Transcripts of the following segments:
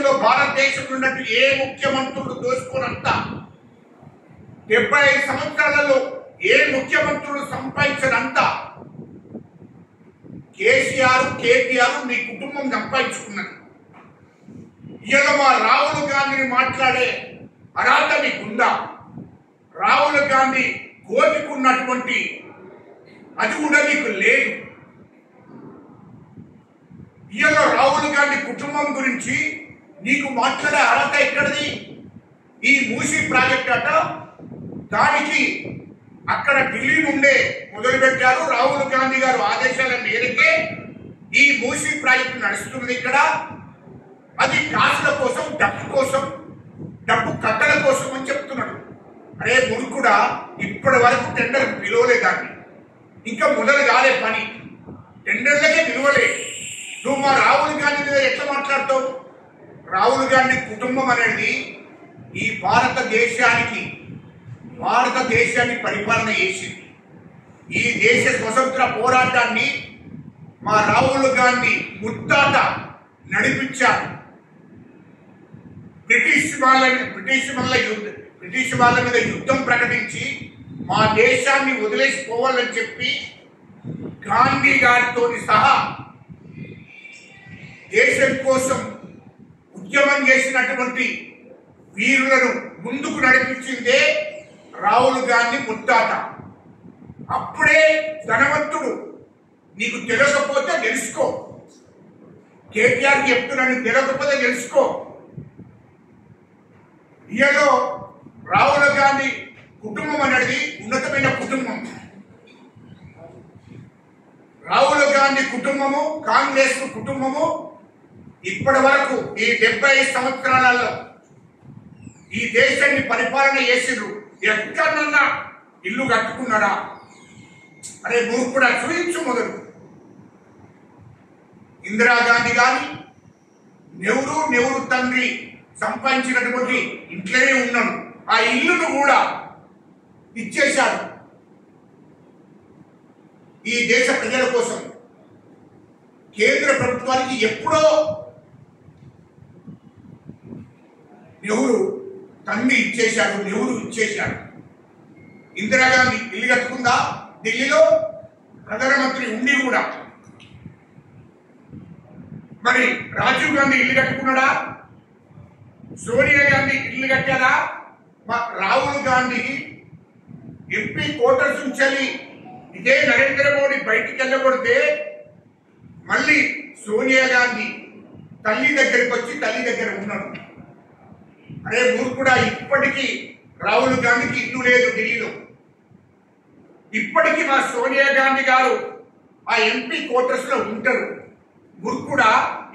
దేశంలో భారతదేశంలో ఉన్నట్టు ఏ ముఖ్యమంత్రులు దోచుకున్నంత 75 సంవత్సరాలలో ఏ ముఖ్యమంత్రులు సంపాదించినంత కేసీఆర్ మీ కుటుంబం సంపాదించుకున్నది. ఇలా మా రాహుల్ గాంధీని మాట్లాడే అర్హత మీకుందా? రాహుల్ గాంధీ కోరికున్నటువంటి అది కూడా మీకు లేదు. ఇలా రాహుల్ గాంధీ కుటుంబం గురించి నీకు మాట్లాడే అర్హత ఎక్కడిది? ఈ మూసీ ప్రాజెక్ట్ అట దానికి అక్కడ ఢిల్లీ నుండే మొదలుపెట్టారు. రాహుల్ గాంధీ గారు ఆదేశాల మేరకే ఈ మూసీ ప్రాజెక్టు నడుస్తున్నది. ఇక్కడ అది కాసుల కోసం, డబ్బు కట్టల కోసం అని చెప్తున్నాడు. అరే ముడుకుడా, ఇప్పటి వరకు టెండర్ పిలవలేదాన్ని, ఇంకా మొదలు కాలే పని, టెండర్లకే పిలవలే. నువ్వు మా రాహుల్ గాంధీ మీద ఎట్లా మాట్లాడతావు? రాహుల్ గాంధీ కుటుంబం అనేది ఈ భారతదేశాన్ని పరిపాలన చేసింది. ఈ దేశ స్వతంత్ర పోరాటాన్ని మా రాహుల్ గాంధీ ముత్తాత నడిపించారు. బ్రిటిష్ వాళ్ళ మీద యుద్ధం ప్రకటించి మా దేశాన్ని వదిలేసిపోవాలని చెప్పి గాంధీ గారితో సహా దేశం కోసం ఉద్యమం చేసినటువంటి వీరులను ముందుకు నడిపించిందే రాహుల్ గాంధీ ముత్తాత. అప్పుడే ధనవంతుడు. నీకు తెలియకపోతే తెలుసుకో, కేటీఆర్ చెప్తున్నాను, తెలియకపోతే తెలుసుకో. ఇయలో రాహుల్ గాంధీ కుటుంబం అనేది ఉన్నతమైన కుటుంబం. రాహుల్ గాంధీ కుటుంబము, కాంగ్రెస్ కుటుంబము ఇప్పటి వరకు ఈ 70 సంవత్సరాలలో ఈ దేశాన్ని పరిపాలన చేసిండ్రు. ఎక్కడన్నా ఇల్లు కట్టుకున్నాడా? అరే మూర్ఖుడా, చూయించు మొదలు. ఇందిరాగాంధీ గాని నెహ్రూ తండ్రి సంపాదించినటువంటి ఇంట్లోనే ఉన్నాడు. ఆ ఇల్లును కూడా ఇచ్చేశాడు ఈ దేశ ప్రజల కోసం. కేంద్ర ప్రభుత్వానికి ఎప్పుడో నెహ్రూ ఇచ్చేశాడు. ఇందిరాగాంధీ ఇల్లు కట్టుకుందా ఢిల్లీలో? ప్రధానమంత్రి ఉండి కూడా. మరి రాజీవ్ గాంధీ ఇల్లు కట్టుకున్నాడా? సోనియా గాంధీ ఇల్లు కట్టారా? రాహుల్ గాంధీ ఎంపీ క్వార్టర్స్ నుంచి ఇదే నరేంద్ర మోడీ బయటికి వెళ్ళబడితే మళ్ళీ సోనియా గాంధీ తల్లి దగ్గరికి వచ్చి తల్లి దగ్గర ఉన్నాడు. అరే మూర్ఖుడా, ఇప్పటికీ రాహుల్ గాంధీకి ఇల్లు లేదు ఢిల్లీలో. ఇప్పటికీ మా సోనియా గాంధీ గారు ఆ ఎంపీ క్వార్టర్స్ లో ఉంటారు. మూర్ఖుడా,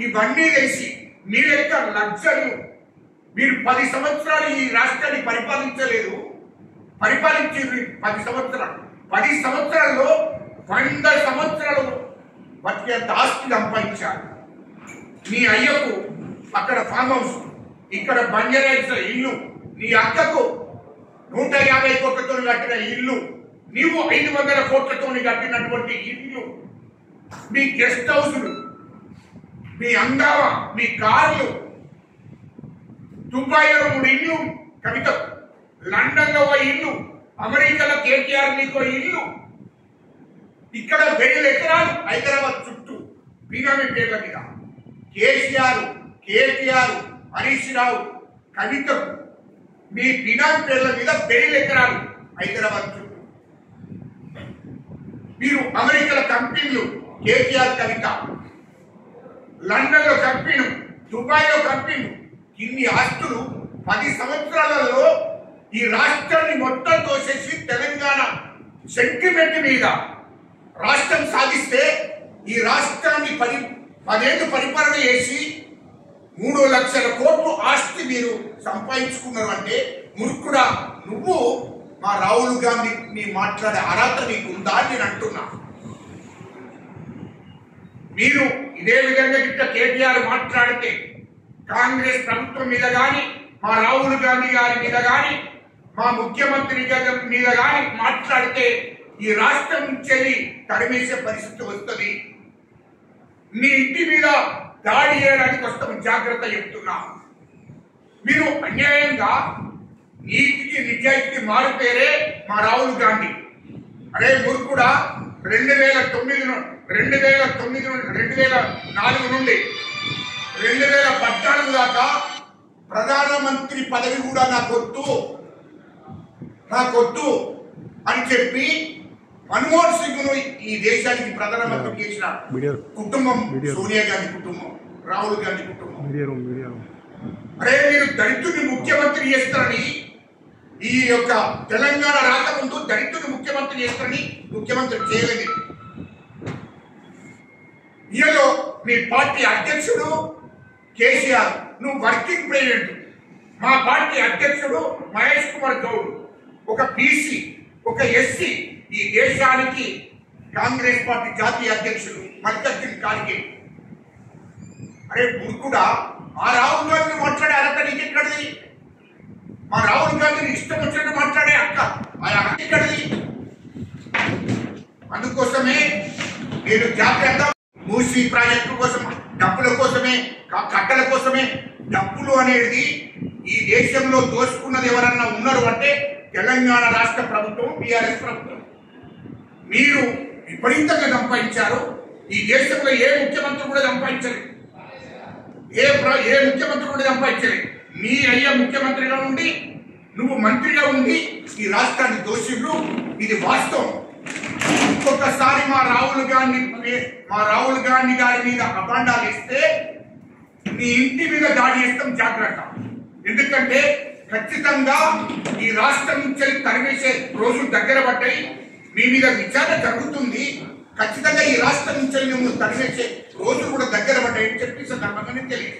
ఇవన్నీ తెలిసి మీరు యొక్క లక్ష్యాలు, మీరు 10 సంవత్సరాలు ఈ రాష్ట్రాన్ని పరిపాలించలేదు. పరిపాలించి 10 సంవత్సరాల్లో 100 సంవత్సరాలు బతికేంత ఆస్తి సంపాదించారు. నీ అయ్యకు అక్కడ ఫామ్ హౌస్, ఇక్కడ బంజారాయిల్స్ ఇల్లు, నీ అక్కకు 150 కోట్లతో కట్టిన ఇల్లు, నీవు 500 కోట్లతో కట్టినటువంటి ఇల్లు, మీ గెస్ట్ హౌస్లు, మీ అంగావా, మీ కార్లు, దుబాయ్లో 3 ఇల్లు కవిత, లండన్ లో ఇల్లు, అమెరికాలో కేటీఆర్ నీకో ఇల్లు, ఇక్కడ 1000 ఎకరాలు హైదరాబాద్ చుట్టూ బీనామీ పేర్ల మీద. కేటీఆర్, హరీష్ రావు, కవితకు మీ బినామీ పేర్ల మీద 1000 ఎకరాలు హైదరాబాద్ చుట్టూ. మీరు అమెరికాలో కంపెనీలు, కేటీఆర్, కవిత, లండన్ లో కంపెనీ, దుబాయ్ లో కంపెనీ, ఇన్ని ఆస్తులు 10 సంవత్సరాలలో ఈ రాష్ట్రాన్ని మొత్తం తోసేసి తెలంగాణ సెంటిమెంట్ మీద రాష్ట్రం సాధిస్తే ఈ రాష్ట్రాన్ని 10 ఏళ్ళు పరిపాలన చేసి 3 లక్షల కోట్లు ఆస్తి మీరు సంపాదించుకున్నారు. అంటే మూర్ఖుడా, నువ్వు మా రాహుల్ గాంధీని మాట్లాడే అర్హత నీకుందా అని నేను అంటున్నా. మీరు ఇదే విధంగా గిట్ట కేటీఆర్ మాట్లాడితే కాంగ్రెస్ ప్రభుత్వం మీద కానీ, మా రాహుల్ గాంధీ గారి మీద కానీ, మా ముఖ్యమంత్రి మీద కానీ మాట్లాడితే ఈ రాష్ట్రం నుంచి తరిమేసే పరిస్థితి వస్తుంది. నీ ఇంటి మీద దాడి చేయడానికి వస్తాం, జాగ్రత్త చెప్తున్నా. మీరు అన్యాయంగా నీతికి నిజాయితీకి మారు పేరే మా రాహుల్ గాంధీ. అరే మూర్ఖుడా, 2004 నుండి 2014 దాకా ప్రధానమంత్రి పదవి కూడా నాకొద్దు అని చెప్పి మన్మోహన్ సింగ్ ను ఈ దేశానికి ప్రధానమంత్రి చేసిన కుటుంబం సోనియా గాంధీ కుటుంబం, రాహుల్ గాంధీ కుటుంబం. అరే మీరు దళితుడిని ముఖ్యమంత్రి చేస్తారని, ఈ యొక్క తెలంగాణ రాకముందు దళితుడిని ముఖ్యమంత్రి చేస్తారని ముఖ్యమంత్రి చేయలేదు. ఈలో మీ పార్టీ అధ్యక్షుడు కేసీఆర్, నువ్వు వర్కింగ్ ప్రెసిడెంట్. మా పార్టీ అధ్యక్షుడు మహేష్ కుమార్ గౌడ్, ఒక బీసీ, ఒక ఎస్సీ, ఈ దేశానికి కాంగ్రెస్ పార్టీ జాతీయ అధ్యక్షుడు మల్లికార్జున ఖార్గే. అరే మూర్ఖుడా, ఆ రాహుల్ గాంధీ మాట్లాడే అర్హత నీకెక్కడిది? మా రాహుల్ గాంధీని ఇష్టం వచ్చినట్టు మాట్లాడే అక్క ఆ అర్హత ఎక్కడిది? అందుకోసమే నేను జాగ్రత్త. మూసీ ప్రాజెక్టు కోసం డబ్బుల కోసమే, కట్టల కోసమే, డబ్బులు అనేది ఈ దేశంలో దోచుకున్నది ఎవరన్నా ఉన్నారు అంటే తెలంగాణ రాష్ట్ర ప్రభుత్వం, టీఆర్ఎస్ ప్రభుత్వం. మీరు విపరీతంగా సంపాదించారు. ఈ దేశంలో ఏ ముఖ్యమంత్రి కూడా సంపాదించలేదు, ఏ ముఖ్యమంత్రి కూడా సంపాదించలేదు. నీ అయ్యా ముఖ్యమంత్రిగా ఉండి, నువ్వు మంత్రిగా ఉండి ఈ రాష్ట్రాన్ని దోషులు, ఇది వాస్తవం. ఇంకొకసారి మా రాహుల్ గాంధీ గారి మీద అభాండాలు ఇస్తే నీ ఇంటి మీద దాడి చేస్తాం, జాగ్రత్త. ఎందుకంటే ఖచ్చితంగా ఈ రాష్ట్రం నుంచి తరిమేసే రోజులు దగ్గర పడ్డాయి. మీ మీద విచారణ జరుగుతుంది. ఖచ్చితంగా ఈ రాష్ట్రం నుంచి మేము తరిమేసే రోజులు కూడా దగ్గర పడ్డాయని చెప్పి సందర్భంగా నేను తెలియదు.